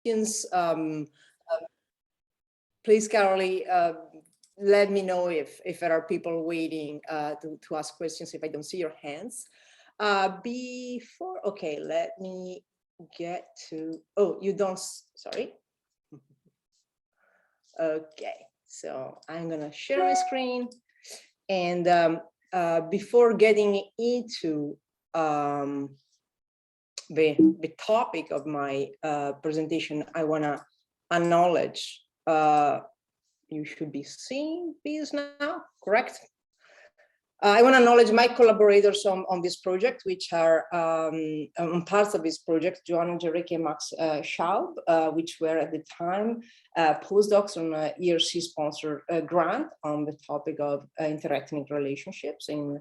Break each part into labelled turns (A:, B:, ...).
A: questions, please, Carolee, let me know if there are people waiting to ask questions if I don't see your hands. Okay, let me get to, oh, you don't, sorry. Okay, so I'm gonna share my screen. And before getting into the topic of my presentation, I wanna acknowledge, you should be seeing this now, correct? I want to acknowledge my collaborators on this project, which are on parts of this project, Joanna Jarek and Max Schaub, which were at the time postdocs on a ERC-sponsored grant on the topic of interethnic relationships in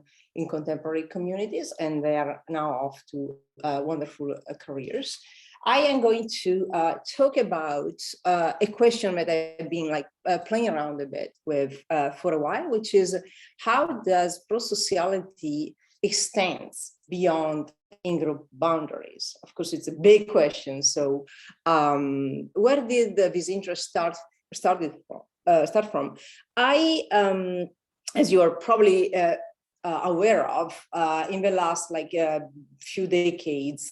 A: contemporary communities, and they are now off to wonderful careers. I am going to talk about a question that I've been playing around a bit with for a while, which is how does prosociality extend beyond in-group boundaries? Of course, it's a big question. So where did this interest start from? I, as you are probably aware of, in the last few decades,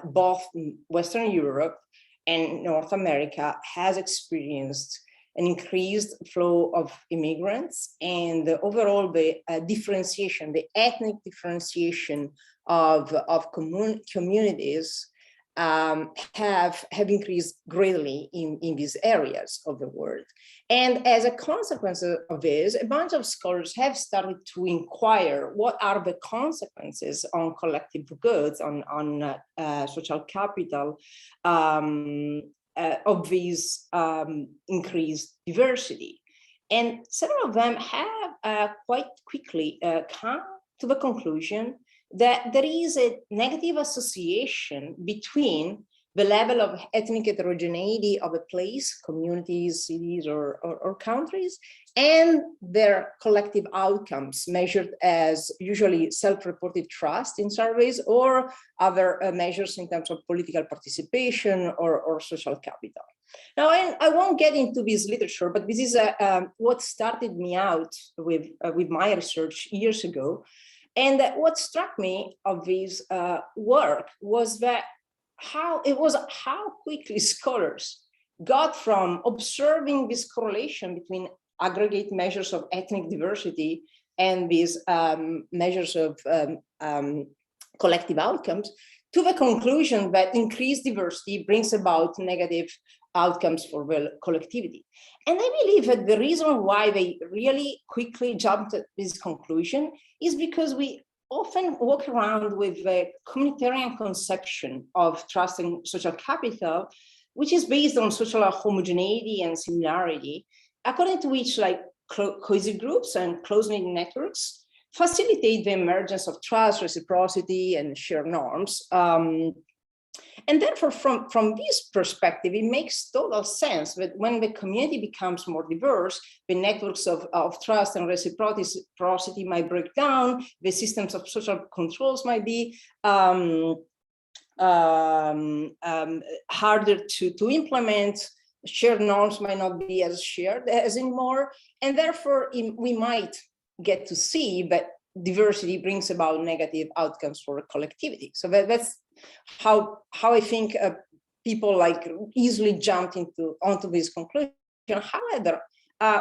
A: both Western Europe and North America has experienced an increased flow of immigrants, and overall the differentiation, the ethnic differentiation of communities have increased greatly in these areas of the world. And as a consequence of this, a bunch of scholars have started to inquire what are the consequences on collective goods, on social capital of these increased diversity. And several of them have quite quickly come to the conclusion that there is a negative association between the level of ethnic heterogeneity of a place, communities, cities, or countries, and their collective outcomes measured as usually self-reported trust in surveys or other measures in terms of political participation or social capital. Now, I won't get into this literature, but this is what started me out with my research years ago. And what struck me of this work was that how quickly scholars got from observing this correlation between aggregate measures of ethnic diversity and these measures of collective outcomes to the conclusion that increased diversity brings about negative outcomes for the collectivity. And I believe that the reason why they really quickly jumped at this conclusion is because we often walk around with a communitarian conception of trust and social capital, which is based on social homogeneity and similarity, according to which cohesive groups and close-knit networks facilitate the emergence of trust, reciprocity, and shared norms. And therefore, from this perspective, it makes total sense that when the community becomes more diverse, the networks of trust and reciprocity might break down, the systems of social controls might be harder to implement, shared norms might not be as shared as anymore, and therefore we might get to see that diversity brings about negative outcomes for collectivity. So that's how I think people easily jumped onto this conclusion. However,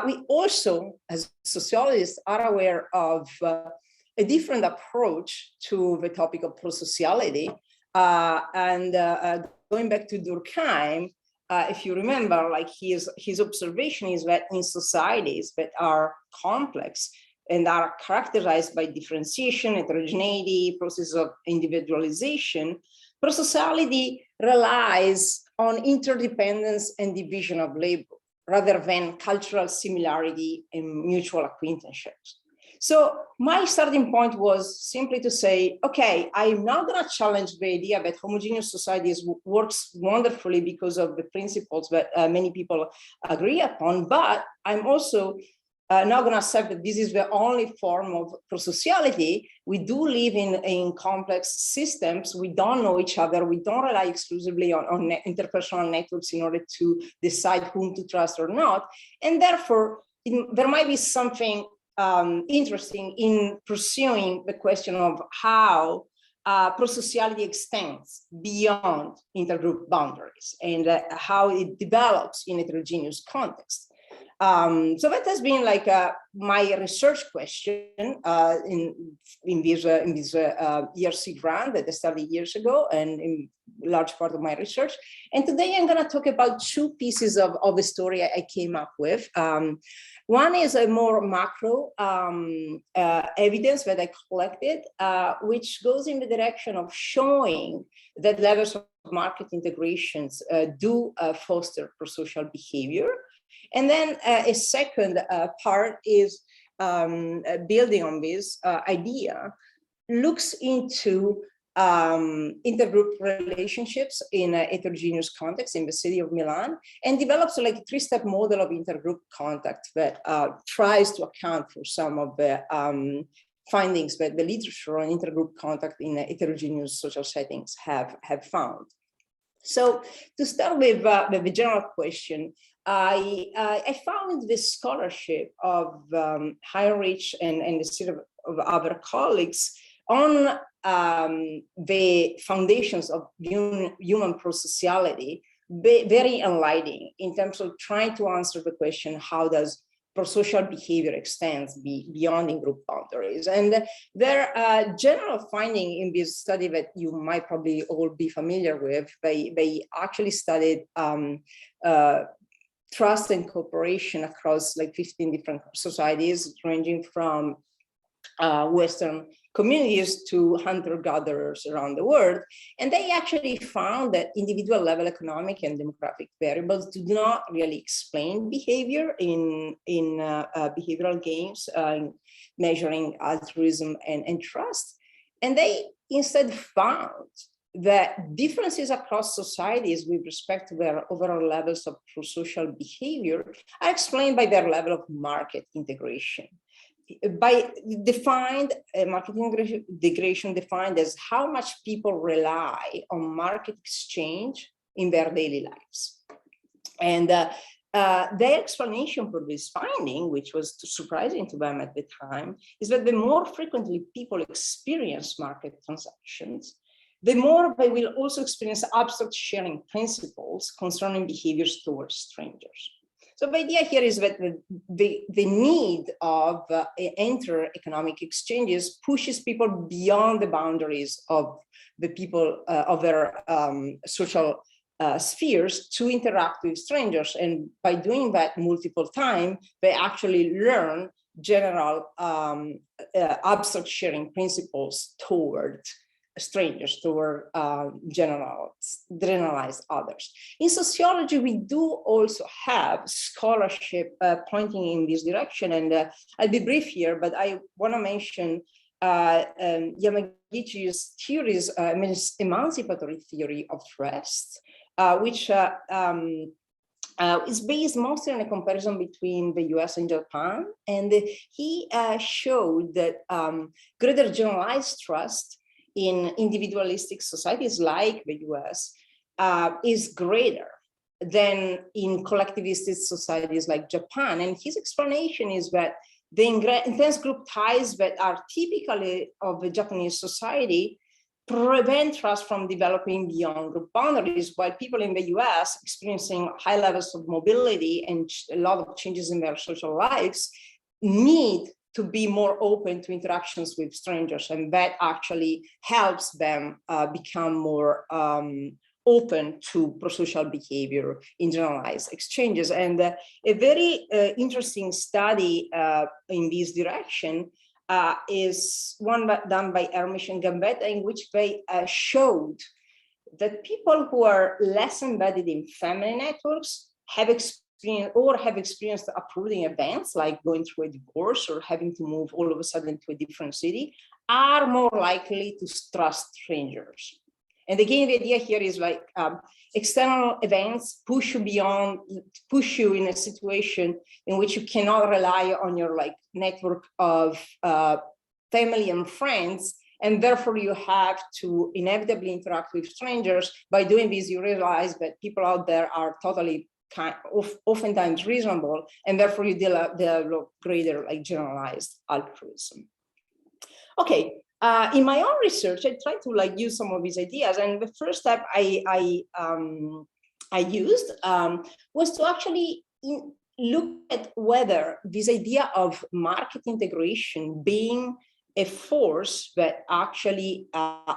A: we also, as sociologists, are aware of a different approach to the topic of prosociality. Going back to Durkheim, if you remember, his observation is that in societies that are complex and are characterized by differentiation, heterogeneity, process of individualization, prosociality relies on interdependence and division of labor rather than cultural similarity and mutual acquaintanceships. So my starting point was simply to say, okay, I'm not going to challenge the idea that homogeneous societies works wonderfully because of the principles that many people agree upon, but I'm also not going to accept that this is the only form of prosociality. We do live in complex systems. We don't know each other. We don't rely exclusively on interpersonal networks in order to decide whom to trust or not. And therefore, there might be something interesting in pursuing the question of how prosociality extends beyond intergroup boundaries and how it develops in heterogeneous contexts. So that has been like my research question in this ERC grant that I started years ago, and in large part of my research. And today I'm going to talk about two pieces of the story I came up with. One is a more macro evidence that I collected, which goes in the direction of showing that levels of market integrations do foster prosocial behavior. And then a second part is building on this idea, looks into intergroup relationships in a heterogeneous context in the city of Milan, and develops like a three-step model of intergroup contact that tries to account for some of the findings that the literature on intergroup contact in heterogeneous social settings have found. So to start with the general question, I found this scholarship of Heinrich and a series of other colleagues on the foundations of human prosociality very enlightening in terms of trying to answer the question, how does prosocial behavior extends beyond in-group boundaries? And their general finding in this study that you might probably all be familiar with, they actually studied trust and cooperation across like 15 different societies, ranging from Western communities to hunter-gatherers around the world. And they actually found that individual level economic and demographic variables do not really explain behavior in behavioral games, measuring altruism and trust. And they instead found that differences across societies with respect to their overall levels of prosocial behavior are explained by their level of market integration. By defined, market integration defined as how much people rely on market exchange in their daily lives. And their explanation for this finding, which was surprising to them at the time, is that the more frequently people experience market transactions, the more they will also experience abstract sharing principles concerning behaviors towards strangers. So the idea here is that the need of inter-economic exchanges pushes people beyond the boundaries of the people of their social spheres to interact with strangers. And by doing that multiple times, they actually learn general abstract sharing principles toward strangers, toward generalized others. In sociology, we do also have scholarship pointing in this direction, and I'll be brief here, but I want to mention Yamaguchi's theories, emancipatory theory of trust, which is based mostly on a comparison between the US and Japan, and he showed that greater generalized trust in individualistic societies like the US is greater than in collectivistic societies like Japan. And his explanation is that the intense group ties that are typically of the Japanese society prevent trust from developing beyond group boundaries, while people in the US experiencing high levels of mobility and a lot of changes in their social lives need to be more open to interactions with strangers, and that actually helps them become more open to prosocial behavior in generalized exchanges. And a very interesting study in this direction is one done by Hermish and Gambetta, in which they showed that people who are less embedded in family networks have experienced uprooting events like going through a divorce or having to move all of a sudden to a different city, are more likely to trust strangers. And again, the idea here is like external events push you in a situation in which you cannot rely on your like network of family and friends, and therefore you have to inevitably interact with strangers. By doing this, you realize that people out there are totally oftentimes reasonable, and therefore you develop greater like generalized altruism. Okay, in my own research, I tried to like use some of these ideas, and the first step I used was to actually look at whether this idea of market integration being a force that actually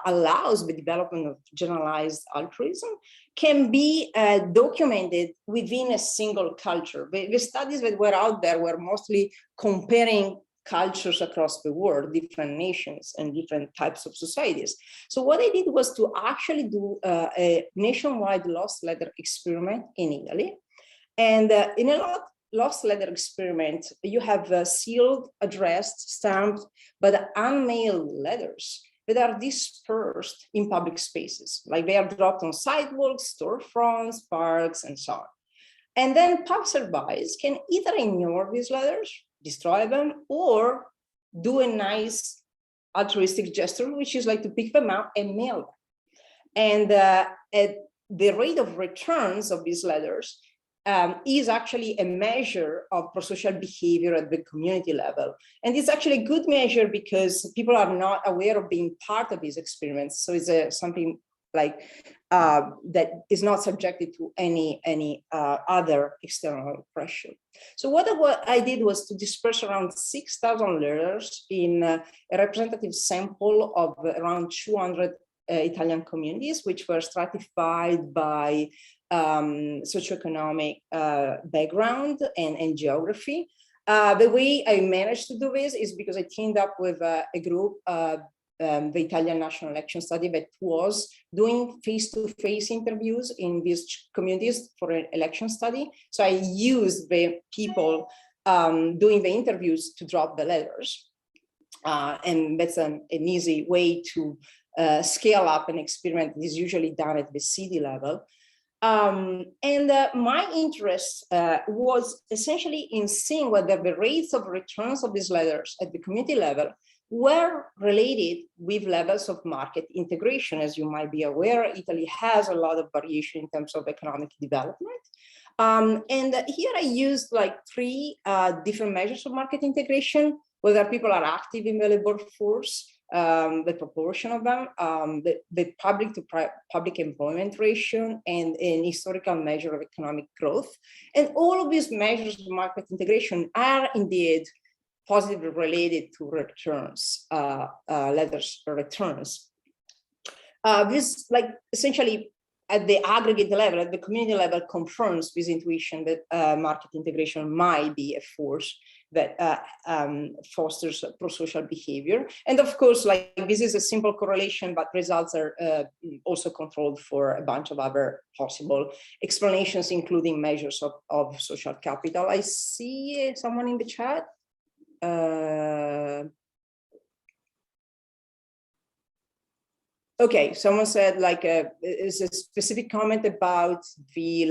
A: allows the development of generalized altruism can be documented within a single culture. The studies that were out there were mostly comparing cultures across the world, different nations and different types of societies. So what I did was to actually do a nationwide lost letter experiment in Italy. And in a lost letter experiment, you have sealed, addressed, stamped, but unmailed letters that are dispersed in public spaces. Like they are dropped on sidewalks, storefronts, parks, and so on. And then passerbys can either ignore these letters, destroy them, or do a nice altruistic gesture, which is like to pick them up and mail them. And at the rate of returns of these letters is actually a measure of prosocial behavior at the community level. And it's actually a good measure because people are not aware of being part of these experiments. So it's something like that is not subjected to any other external pressure. So what I did was to disperse around 6,000 letters in a representative sample of around 200 Italian communities, which were stratified by socioeconomic background and geography. The way I managed to do this is because I teamed up with a group, the Italian National Election Study, that was doing face-to-face interviews in these communities for an election study. So I used the people doing the interviews to drop the letters. And that's an easy way to scale up an experiment that is usually done at the city level. My interest was essentially in seeing whether the rates of returns of these letters at the community level were related with levels of market integration. As you might be aware, Italy has a lot of variation in terms of economic development. And here I used like three different measures of market integration, whether people are active in the labor force, the proportion of them, the public to public employment ratio, and an historical measure of economic growth. And all of these measures of market integration are indeed positively related to returns, letters returns. This like essentially at the aggregate level, at the community level, confirms this intuition that market integration might be a force that fosters prosocial behavior. And of course, like this is a simple correlation, but results are also controlled for a bunch of other possible explanations, including measures of social capital. I see someone in the chat. Okay, someone said like is a specific comment about the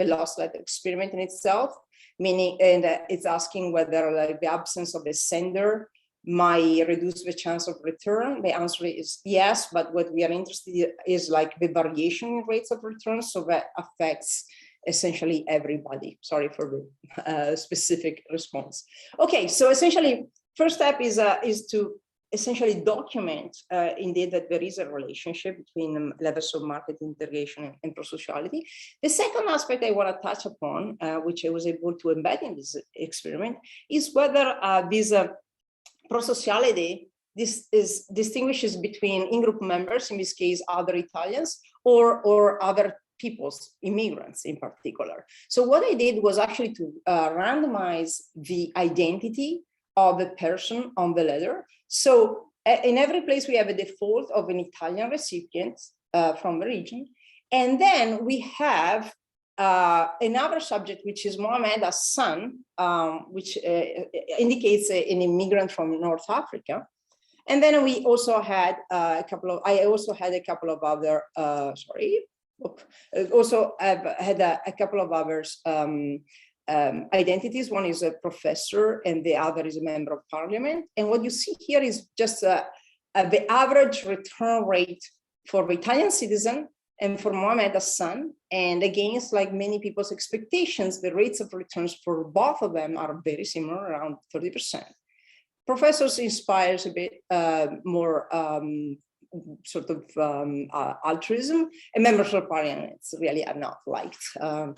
A: lost letter experiment in itself, meaning, and it's asking whether like the absence of the sender might reduce the chance of return. The answer is yes, but what we are interested in is like the variation in rates of return, so that affects essentially everybody. Sorry for the specific response. Okay, so essentially, first step is to essentially document indeed that there is a relationship between levels of market integration and prosociality. The second aspect I want to touch upon, which I was able to embed in this experiment, is whether this prosociality distinguishes between in-group members, in this case other Italians, or other peoples, immigrants in particular. So what I did was actually to randomize the identity of the person on the letter. So in every place we have a default of an Italian recipient from the region. And then we have another subject, which is Mohamed Hassan, which indicates an immigrant from North Africa. And then we also had I also had a couple of other, also I've had a couple of others identities. One is a professor and the other is a member of parliament. And what you see here is just the average return rate for the Italian citizen and for Mohamed Hassan. And against like many people's expectations, the rates of returns for both of them are very similar, around 30%. Professors inspires a bit more sort of altruism, and members of parliament really are not liked.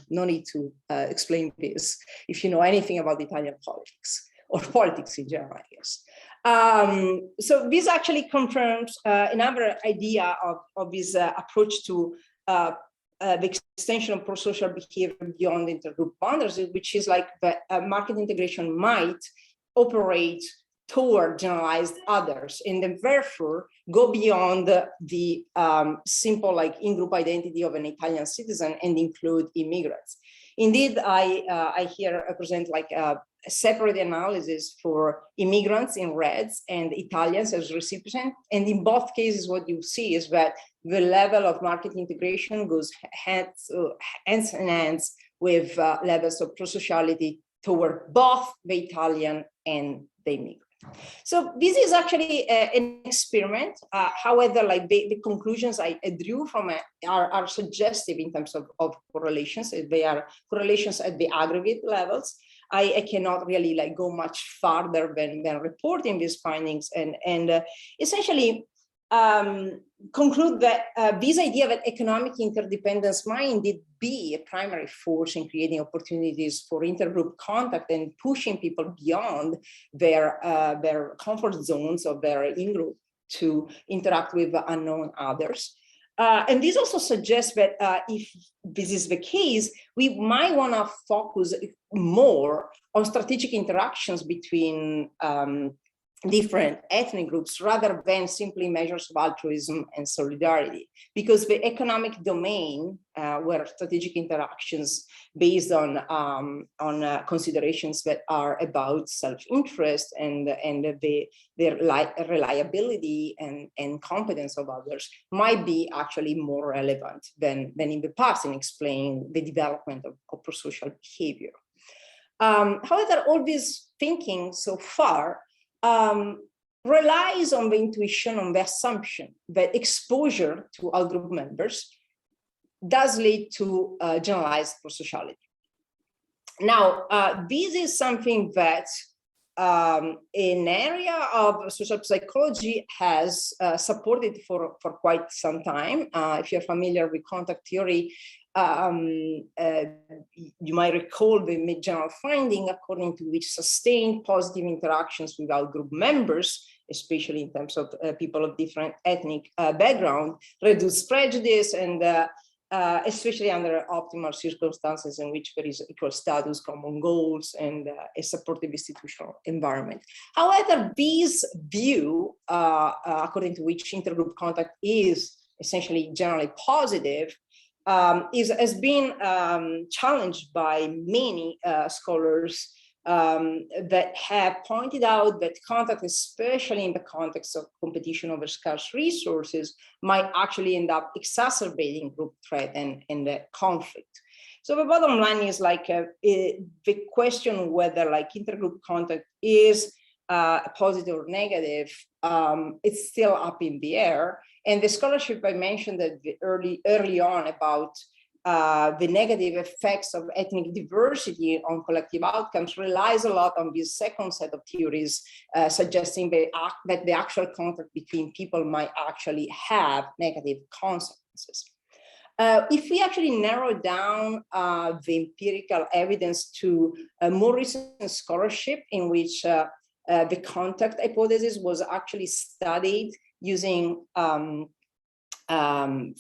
A: No need to explain this if you know anything about Italian politics or politics in general, I guess. So this actually confirms another idea of this approach to the extension of prosocial behavior beyond intergroup boundaries, which is like that market integration might operate toward generalized others, and then therefore go beyond the simple like in-group identity of an Italian citizen and include immigrants. Indeed, I here present like a separate analysis for immigrants in reds and Italians as recipients. And in both cases, what you see is that the level of market integration goes hands in hands with levels of prosociality toward both the Italian and the immigrant. So this is actually an experiment. However, like the conclusions I drew from it are suggestive in terms of correlations. They are correlations at the aggregate levels. I cannot really like go much farther than reporting these findings and essentially conclude that this idea that economic interdependence might indeed be a primary force in creating opportunities for intergroup contact and pushing people beyond their comfort zones of their in-group to interact with unknown others. And this also suggests that if this is the case, we might want to focus more on strategic interactions between different ethnic groups rather than simply measures of altruism and solidarity, because the economic domain where strategic interactions based on considerations that are about self-interest and the reliability and competence of others might be actually more relevant than in the past in explaining the development of prosocial behavior. However, all this thinking so far relies on the intuition, on the assumption that exposure to outgroup members does lead to generalized prosociality. Now, this is something that an area of social psychology has supported for quite some time. If you're familiar with contact theory, you might recall the general finding according to which sustained positive interactions with outgroup members, especially in terms of people of different ethnic background, reduce prejudice and especially under optimal circumstances in which there is equal status, common goals, and a supportive institutional environment. However, this view, according to which intergroup contact is essentially generally positive, has been challenged by many scholars that have pointed out that contact, especially in the context of competition over scarce resources, might actually end up exacerbating group threat and conflict. So the bottom line is like the question whether like intergroup contact is positive or negative, it's still up in the air. And the scholarship I mentioned that early on about the negative effects of ethnic diversity on collective outcomes relies a lot on this second set of theories, suggesting that the actual contact between people might actually have negative consequences. If we actually narrow down the empirical evidence to a more recent scholarship in which the contact hypothesis was actually studied using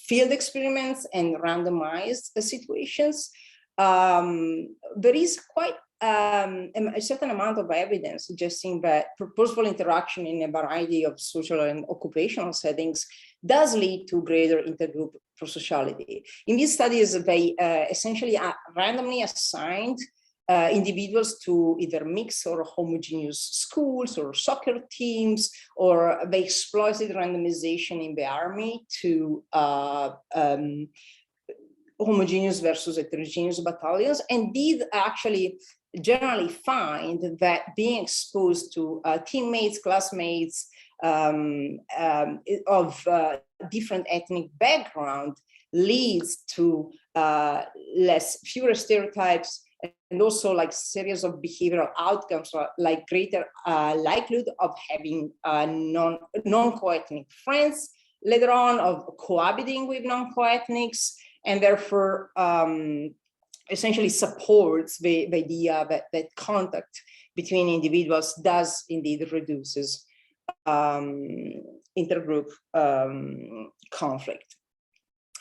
A: field experiments and randomized situations, there is quite a certain amount of evidence suggesting that purposeful interaction in a variety of social and occupational settings does lead to greater intergroup prosociality. In these studies, they essentially randomly assigned individuals to either mix or homogeneous schools or soccer teams, or they exploited randomization in the army to homogeneous versus heterogeneous battalions, and did actually generally find that being exposed to teammates, classmates of different ethnic background leads to fewer stereotypes, and also like series of behavioral outcomes, like greater likelihood of having non-co-ethnic friends later on, of cohabiting with non-co-ethnics, and therefore essentially supports the idea that contact between individuals does indeed reduces intergroup conflict.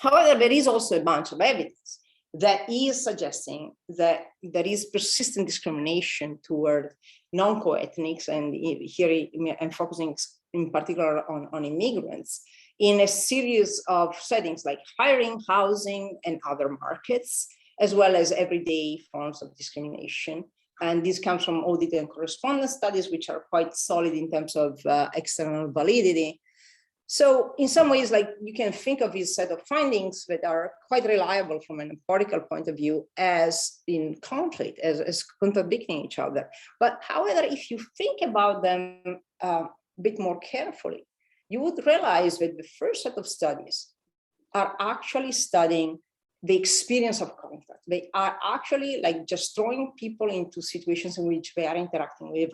A: However, there is also a bunch of evidence that is suggesting that there is persistent discrimination toward non-co-ethnics, and here I'm focusing in particular on immigrants, in a series of settings like hiring, housing, and other markets, as well as everyday forms of discrimination. And this comes from audit and correspondence studies, which are quite solid in terms of external validity. So in some ways, like, you can think of this set of findings that are quite reliable from an empirical point of view as in conflict, as contradicting each other. But however, if you think about them a bit more carefully, you would realize that the first set of studies are actually studying the experience of contact. They are actually like just throwing people into situations in which they are interacting with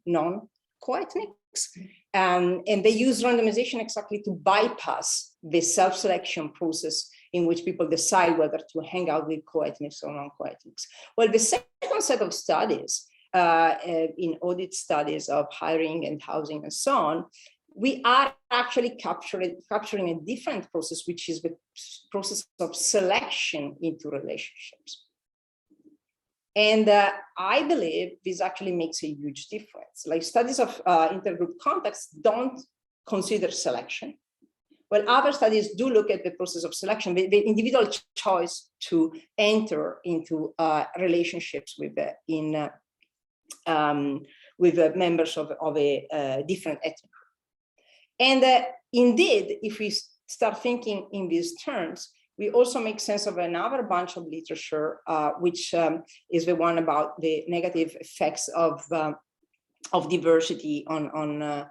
A: non-co-ethnics. And they use randomization exactly to bypass the self-selection process in which people decide whether to hang out with co-ethnics or non-co-ethnics. Well, the second set of studies, in audit studies of hiring and housing and so on, we are actually capturing a different process, which is the process of selection into relationships. And I believe this actually makes a huge difference. Like, studies of intergroup contacts don't consider selection. Well, other studies do look at the process of selection, the individual choice to enter into relationships with members of a different ethnic group. And indeed, if we start thinking in these terms, we also make sense of another bunch of literature, which is the one about the negative effects of diversity on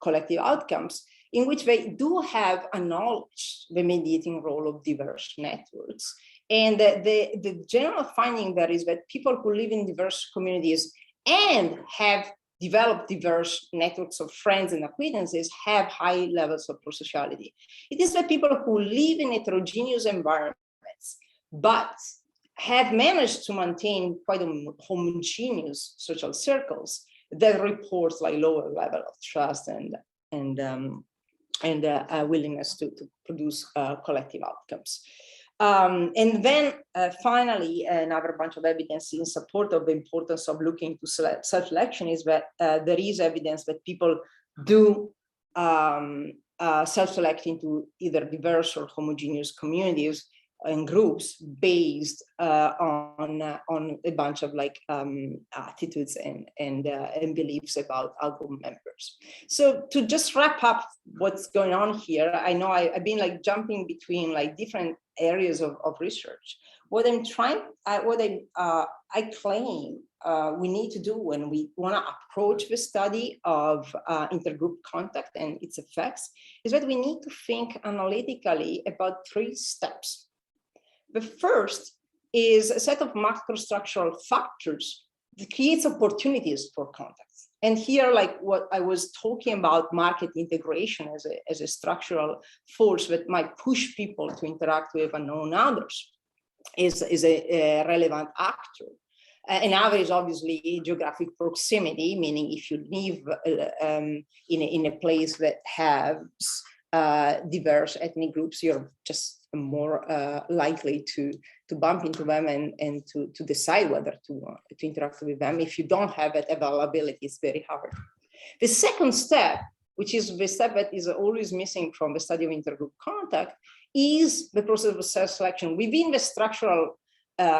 A: collective outcomes, in which they do have acknowledged the mediating role of diverse networks. And the general finding there is that people who live in diverse communities and have developed diverse networks of friends and acquaintances have high levels of prosociality. It is the people who live in heterogeneous environments, but have managed to maintain quite homogeneous social circles that reports like lower level of trust and willingness to produce collective outcomes. And then finally, another bunch of evidence in support of the importance of looking to self-selection is that there is evidence that people do self-select into either diverse or homogeneous communities and groups based on a bunch of like attitudes and beliefs about outgroup members. So to just wrap up what's going on here, I know I've been like jumping between like different areas of research. What I claim we need to do when we want to approach the study of intergroup contact and its effects is that we need to think analytically about 3 steps. The first is a set of macrostructural factors that creates opportunities for contacts. And here, like what I was talking about, market integration as a structural force that might push people to interact with unknown others is a relevant actor. Another is obviously geographic proximity, meaning if you live in a place that has diverse ethnic groups, you're just more likely to bump into them and to decide whether to interact with them. If you don't have that availability, it's very hard. The second step, which is the step that is always missing from the study of intergroup contact, is the process of self-selection. Within the structural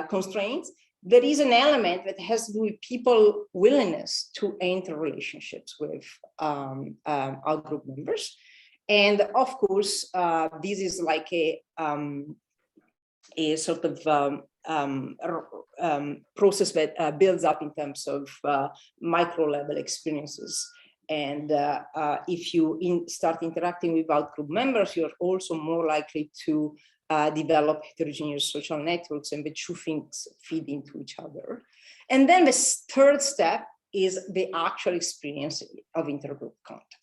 A: constraints, there is an element that has to do with people's willingness to enter relationships with outgroup members. And of course, this is like a sort of process that builds up in terms of micro level experiences. And if you start interacting with outgroup members, you're also more likely to develop heterogeneous social networks, and the two things feed into each other. And then the third step is the actual experience of intergroup contact.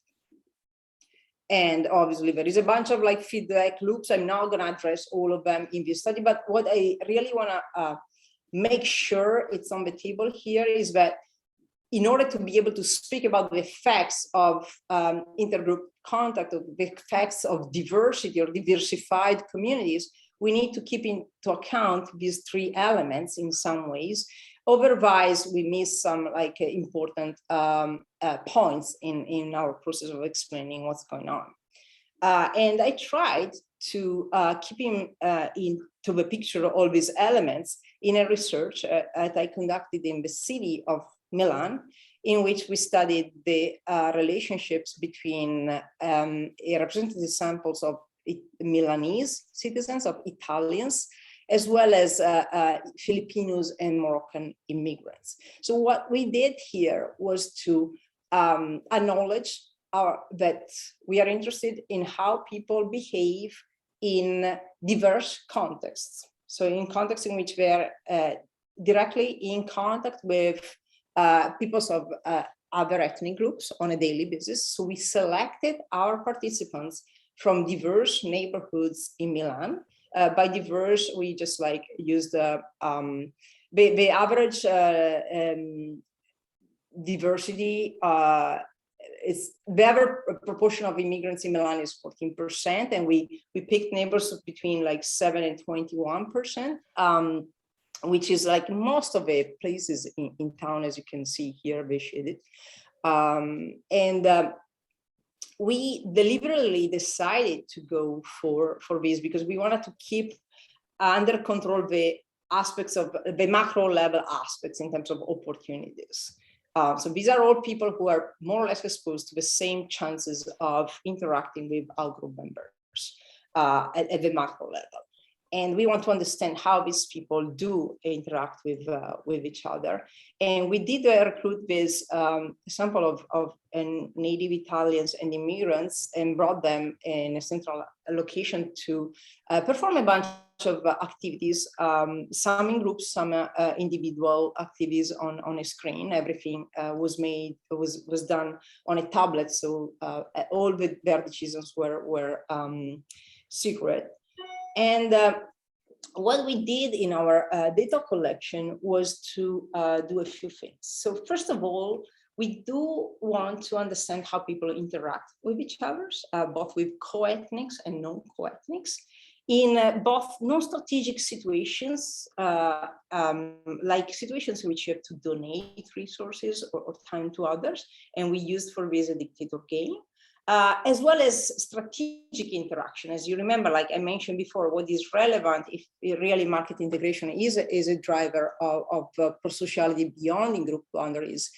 A: And obviously there is a bunch of like feedback loops. I'm not going to address all of them in this study, but what I really want to make sure it's on the table here is that in order to be able to speak about the effects of intergroup contact, or the effects of diversity or diversified communities, we need to keep into account these three elements in some ways. Otherwise, we miss some like important points in our process of explaining what's going on. And I tried to keep into the picture all these elements in a research that I conducted in the city of Milan, in which we studied the relationships between representative samples of Milanese citizens, of Italians, as well as Filipinos and Moroccan immigrants. So what we did here was to acknowledge that we are interested in how people behave in diverse contexts. So in contexts in which they are directly in contact with peoples of other ethnic groups on a daily basis. So we selected our participants from diverse neighborhoods in Milan. By diverse, we just like used the average diversity. It's the average proportion of immigrants in Milan is 14%, and we picked neighbors between like 7 and 21%. Which is like most of the places in town, as you can see here, they shaded. We deliberately decided to go for this because we wanted to keep under control the aspects of the macro level aspects in terms of opportunities. So these are all people who are more or less exposed to the same chances of interacting with outgroup members at the macro level. And we want to understand how these people do interact with each other. And we did recruit this sample of native Italians and immigrants and brought them in a central location to perform a bunch of activities, some in groups, some individual activities on a screen. Everything was done on a tablet, so all the their decisions were secret. And what we did in our data collection was to do a few things. So first of all, we do want to understand how people interact with each other, both with co-ethnics and non-co-ethnics, in both non-strategic situations, like situations in which you have to donate resources or time to others, and we used for this a dictator game. As well as strategic interaction. As you remember, like I mentioned before, what is relevant if really market integration is a driver of prosociality beyond in-group boundaries,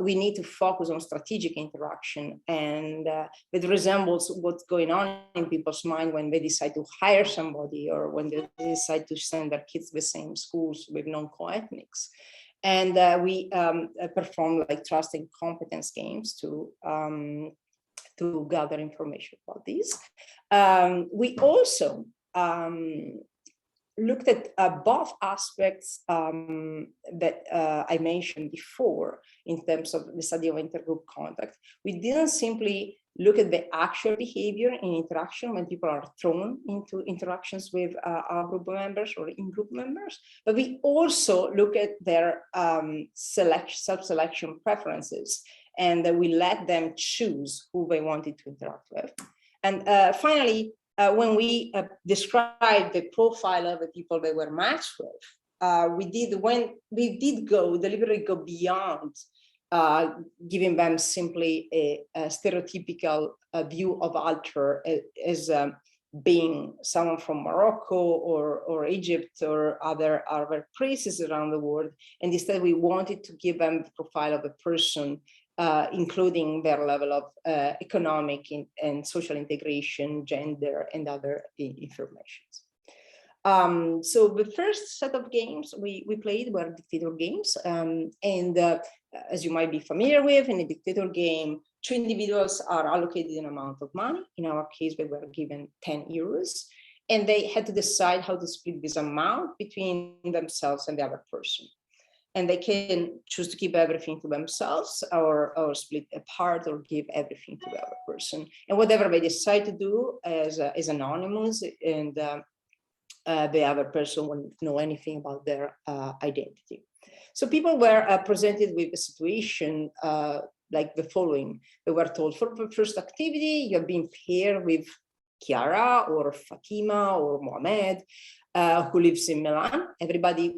A: we need to focus on strategic interaction, and it resembles what's going on in people's mind when they decide to hire somebody or when they decide to send their kids to the same schools with non-co-ethnics. And we perform like trust and competence games to gather information about these. We also looked at both aspects that I mentioned before in terms of the study of intergroup contact. We didn't simply look at the actual behavior in interaction when people are thrown into interactions with our group members or in-group members, but we also look at their self-selection preferences, and we let them choose who they wanted to interact with. And finally, when we described the profile of the people they were matched with, we did deliberately go beyond giving them simply a stereotypical view of alter as being someone from Morocco or Egypt or other places around the world. And instead, we wanted to give them the profile of a person, including their level of economic and social integration, gender, and other information. So the first set of games we played were dictator games. As you might be familiar with, in a dictator game, two individuals are allocated an amount of money. In our case, they were given 10 euros. And they had to decide how to split this amount between themselves and the other person. And they can choose to keep everything to themselves or split apart or give everything to the other person. And whatever they decide to do is anonymous, and the other person won't know anything about their identity. So people were presented with a situation like the following. They were told, for the first activity, you have been paired with Chiara or Fatima or Mohamed, who lives in Milan. Everybody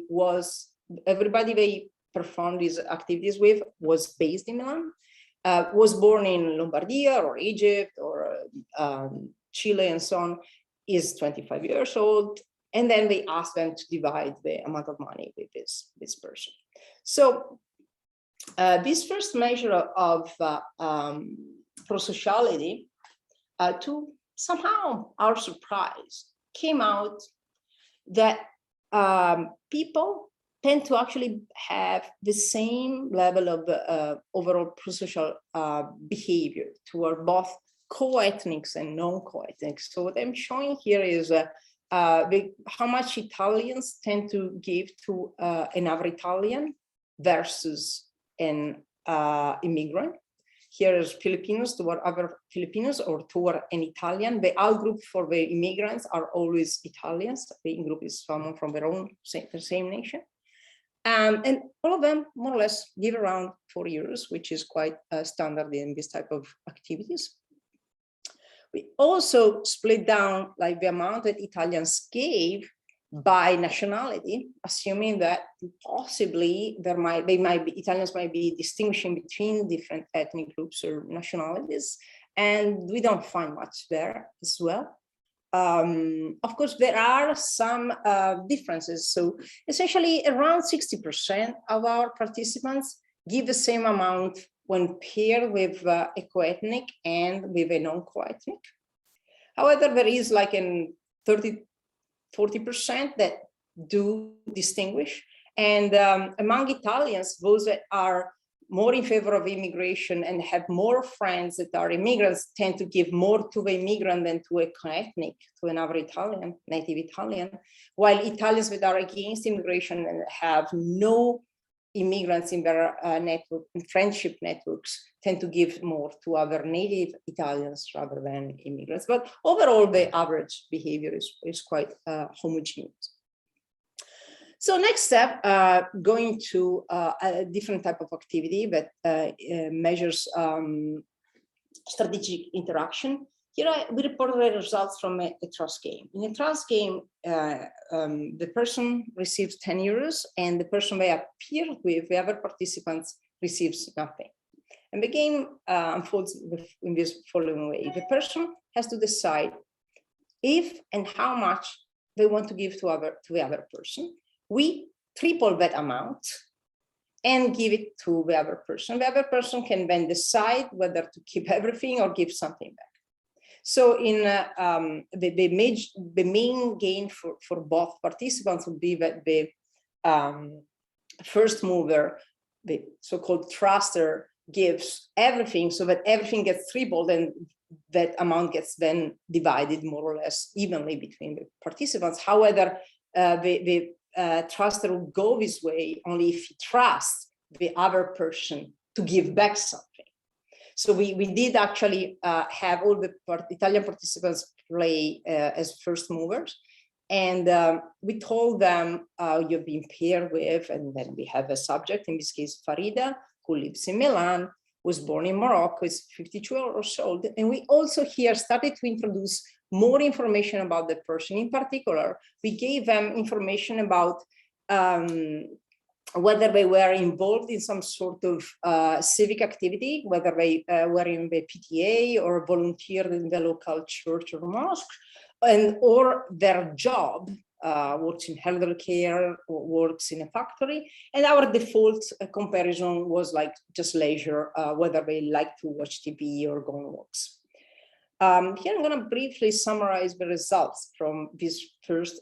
A: they performed these activities with was based in Milan, was born in Lombardia or Egypt or Chile and so on, is 25 years old. And then they asked them to divide the amount of money with this person. So this first measure of prosociality, to somehow our surprise, came out that people tend to actually have the same level of overall prosocial behavior toward both co-ethnics and non-co-ethnics. So what I'm showing here is how much Italians tend to give to another Italian versus an immigrant. Here is Filipinos toward other Filipinos or toward an Italian. The out-group for the immigrants are always Italians. The in-group is someone from their own same nation. And all of them more or less give around 4 euros, which is quite standard in this type of activities. We also split down like the amount that Italians gave by nationality, assuming that possibly Italians might be distinguishing between different ethnic groups or nationalities, and we don't find much there as well. Of course, there are some differences. So essentially around 60% of our participants give the same amount when paired with a co-ethnic and with a non-co-ethnic. However, there is like an 40% that do distinguish. And among Italians, those that are more in favor of immigration and have more friends that are immigrants tend to give more to the immigrant than to a co-ethnic, to another Italian, native Italian, while Italians that are against immigration and have no immigrants in their network and friendship networks tend to give more to other native Italians rather than immigrants. But overall, the average behavior is quite homogeneous. So next step, going to a different type of activity that measures strategic interaction. Here we reported the results from a trust game. In a trust game, the person receives 10 euros and the person they are paired with, the other participants, receives nothing. And the game unfolds in this following way. The person has to decide if and how much they want to give to the other person. We triple that amount and give it to the other person. The other person can then decide whether to keep everything or give something back. So in the main gain for both participants would be that the first mover, the so-called truster, gives everything so that everything gets tripled and that amount gets then divided more or less evenly between the participants. However, the truster will go this way only if he trusts the other person to give back something. So we did actually have all the Italian participants play as first movers. And we told them you've been paired with, and then we have a subject, in this case, Farida, who lives in Milan, was born in Morocco, is 52 years old. And we also here started to introduce more information about the person. In particular, we gave them information about whether they were involved in some sort of civic activity, whether they were in the PTA or volunteered in the local church or mosque, and or their job, works in elder care or works in a factory. And our default comparison was like just leisure, whether they like to watch TV or go on walks. Here I'm going to briefly summarize the results from this first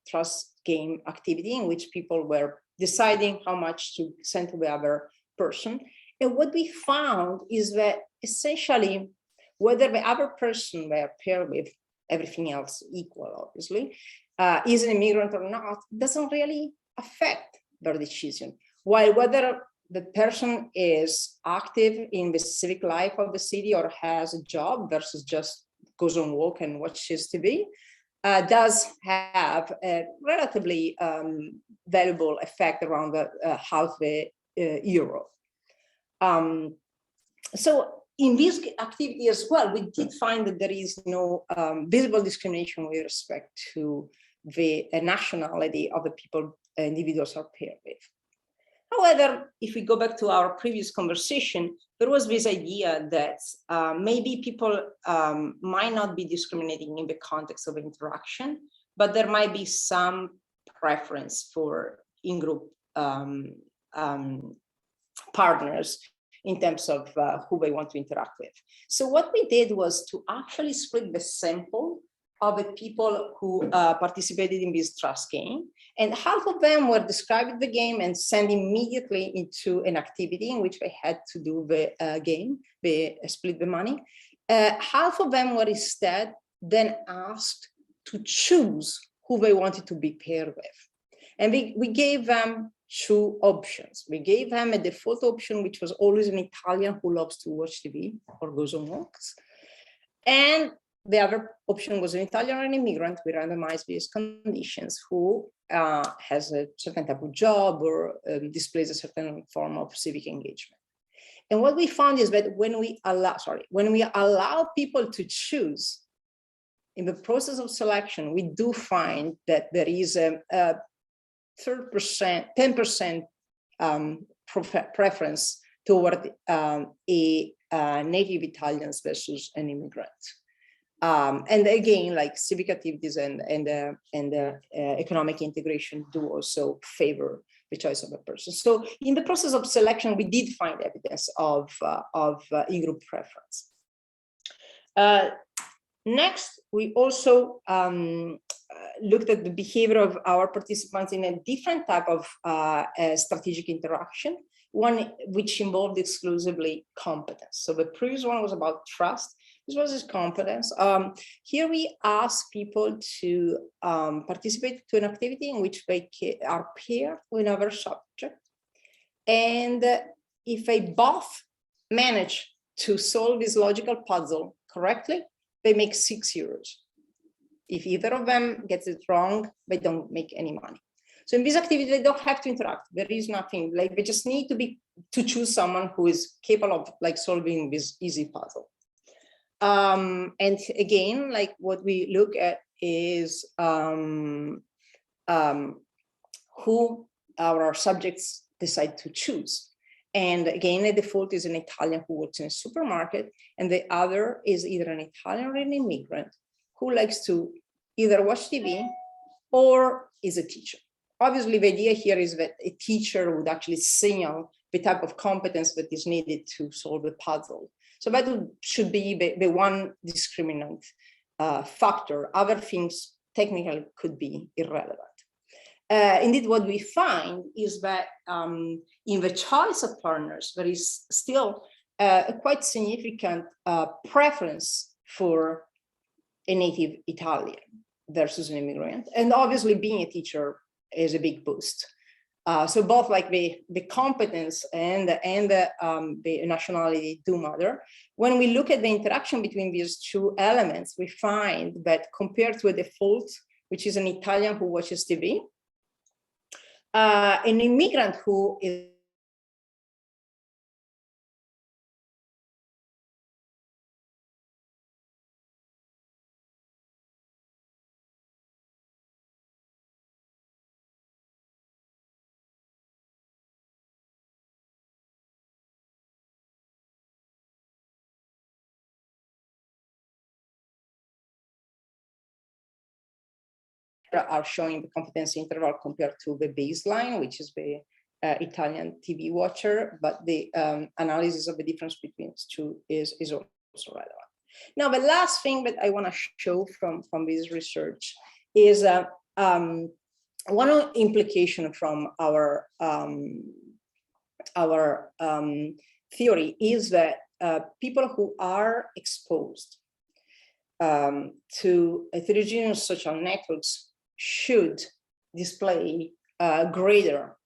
A: trust game activity, in which people were deciding how much to send to the other person. And what we found is that essentially, whether the other person they are paired with, everything else equal, obviously, is an immigrant or not, doesn't really affect their decision. While whether the person is active in the civic life of the city or has a job versus just goes on walk and watches TV, does have a relatively valuable effect around the half the euro. So in this activity as well, we did find that there is no visible discrimination with respect to the nationality of the people individuals are paired with. However, if we go back to our previous conversation, there was this idea that maybe people might not be discriminating in the context of interaction, but there might be some preference for in-group partners in terms of who they want to interact with. So what we did was to actually split the sample of the people who participated in this trust game. And half of them were describing the game and sent immediately into an activity in which they had to do the game, they split the money. Half of them were instead then asked to choose who they wanted to be paired with. And we gave them two options. We gave them a default option, which was always an Italian who loves to watch TV or goes on walks. And the other option was an Italian or an immigrant with randomized based conditions who has a certain type of job or displays a certain form of civic engagement. And what we found is that when we allow people to choose in the process of selection, we do find that there is a 10% preference toward a native Italians versus an immigrant. And again, like civic activities and economic integration do also favor the choice of a person. So in the process of selection, we did find evidence of in-group preference. Next, we also looked at the behavior of our participants in a different type of strategic interaction, one which involved exclusively competence. So the previous one was about trust. This was his competence. Here we ask people to participate to an activity in which they are paired with another subject. And if they both manage to solve this logical puzzle correctly, they make €6. If either of them gets it wrong, they don't make any money. So in this activity, they don't have to interact. There is nothing, like they just need to choose someone who is capable of like solving this easy puzzle. And again, like what we look at is who our subjects decide to choose. And again, the default is an Italian who works in a supermarket, and the other is either an Italian or an immigrant who likes to either watch TV or is a teacher. Obviously, the idea here is that a teacher would actually signal the type of competence that is needed to solve the puzzle. So that should be the one discriminant factor. Other things technically could be irrelevant. Indeed, what we find is that in the choice of partners, there is still a quite significant preference for a native Italian versus an immigrant. And obviously being a teacher is a big boost. So both like the competence and the nationality do matter. When we look at the interaction between these two elements, we find that compared to a default, which is an Italian who watches TV, an immigrant who is are showing the competence interval compared to the baseline, which is the Italian TV watcher, but the analysis of the difference between the two is also relevant. Now, the last thing that I want to show from this research is one implication from our theory is that people who are exposed to heterogeneous social networks should display greater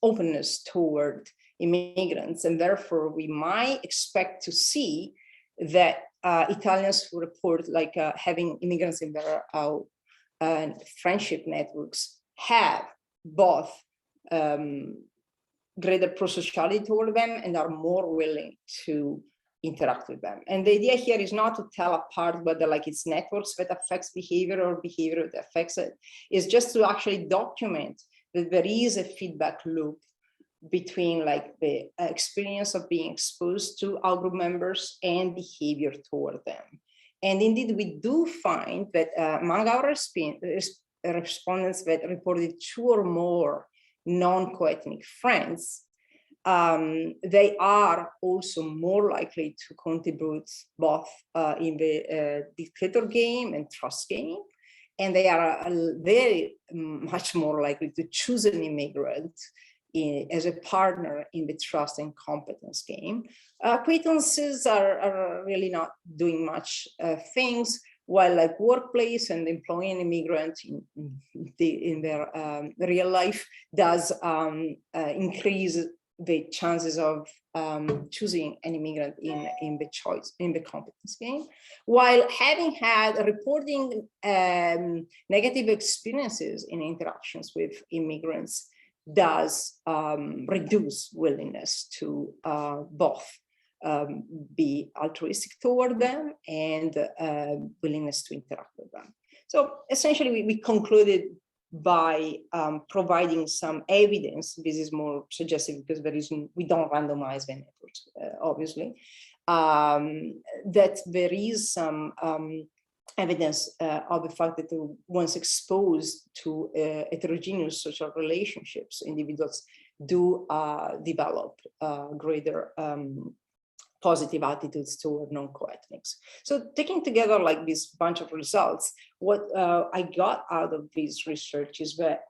A: openness toward immigrants, and therefore we might expect to see that Italians who report like having immigrants in their friendship networks have both greater prosociality toward them and are more willing to interact with them. And the idea here is not to tell apart whether like it's networks that affects behavior or behavior that affects it. It's just to actually document that there is a feedback loop between like the experience of being exposed to outgroup members and behavior toward them. And indeed, we do find that among our respondents that reported 2 or more non-coethnic friends, they are also more likely to contribute both in the dictator game and trust game. And they are very much more likely to choose an immigrant as a partner in the trust and competence game. Acquaintances are really not doing much things, while like workplace and employing an immigrant in their real life does increase the chances of choosing an immigrant in the competence game, while having had reporting negative experiences in interactions with immigrants does reduce willingness to both be altruistic toward them and willingness to interact with them. So essentially, we concluded by providing some evidence. This is more suggestive because we don't randomize the networks, obviously, that there is some evidence of the fact that once exposed to heterogeneous social relationships, individuals do develop greater positive attitudes toward non-coethnics. So taking together like this bunch of results, what I got out of this research is that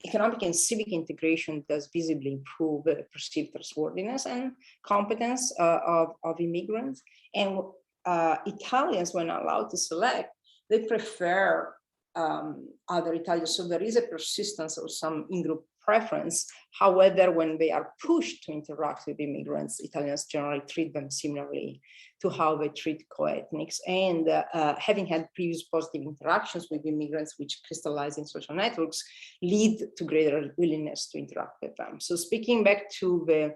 A: economic and civic integration does visibly improve the perceived trustworthiness and competence of immigrants. And Italians, when allowed to select, they prefer other Italians. So there is a persistence of some in-group preference. However, when they are pushed to interact with immigrants, Italians generally treat them similarly to how they treat co-ethnics. And having had previous positive interactions with immigrants, which crystallize in social networks, lead to greater willingness to interact with them. So speaking back to the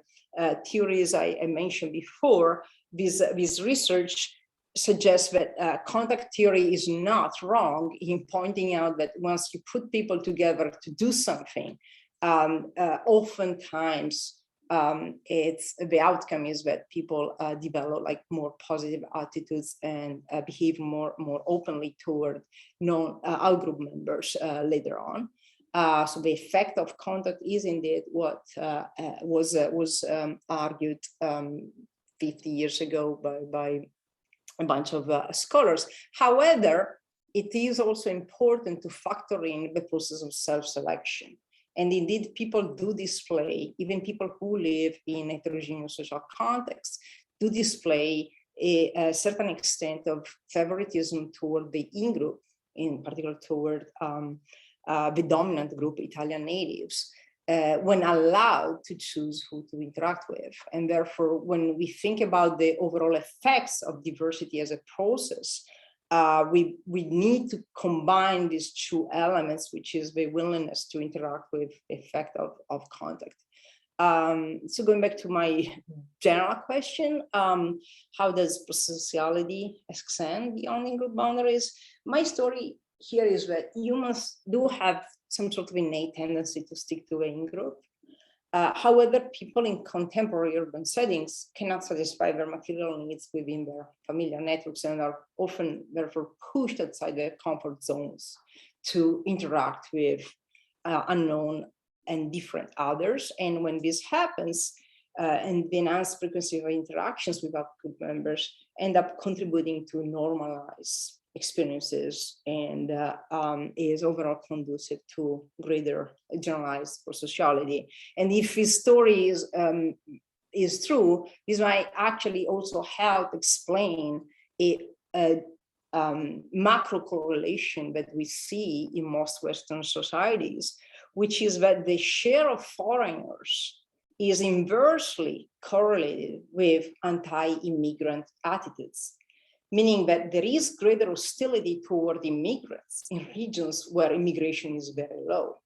A: theories I mentioned before, this research suggests that contact theory is not wrong in pointing out that once you put people together to do something, oftentimes the outcome is that people develop like more positive attitudes and behave more openly toward out-group members later on. So the effect of contact is indeed what was argued 50 years ago by a bunch of scholars. However, it is also important to factor in the process of self-selection. And indeed, people do display, even people who live in heterogeneous social contexts, do display a certain extent of favoritism toward the in-group, in particular toward the dominant group, Italian natives, when allowed to choose who to interact with. And therefore, when we think about the overall effects of diversity as a process, we need to combine these 2 elements, which is the willingness to interact with the effect of contact. So going back to my general question, how does prosociality extend beyond in-group boundaries? My story here is that humans do have some sort of innate tendency to stick to the in-group. However, people in contemporary urban settings cannot satisfy their material needs within their familiar networks and are often therefore pushed outside their comfort zones to interact with unknown and different others. And when this happens, and the enhanced frequency of interactions with our group members end up contributing to normalize experiences and is overall conducive to greater generalized prosociality. And if his story is true, this might actually also help explain a macro correlation that we see in most Western societies, which is that the share of foreigners is inversely correlated with anti-immigrant attitudes, meaning that there is greater hostility toward immigrants in regions where immigration is very low.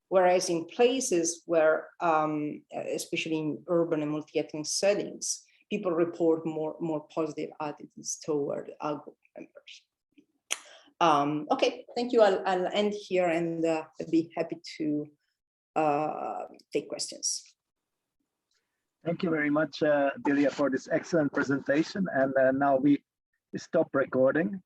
A: Whereas in places where, especially in urban and multi-ethnic settings, people report more positive attitudes toward our group members. Okay, thank you. I'll end here and I'd be happy to take questions.
B: Thank you very much, Delia, for this excellent presentation. And now we stop recording.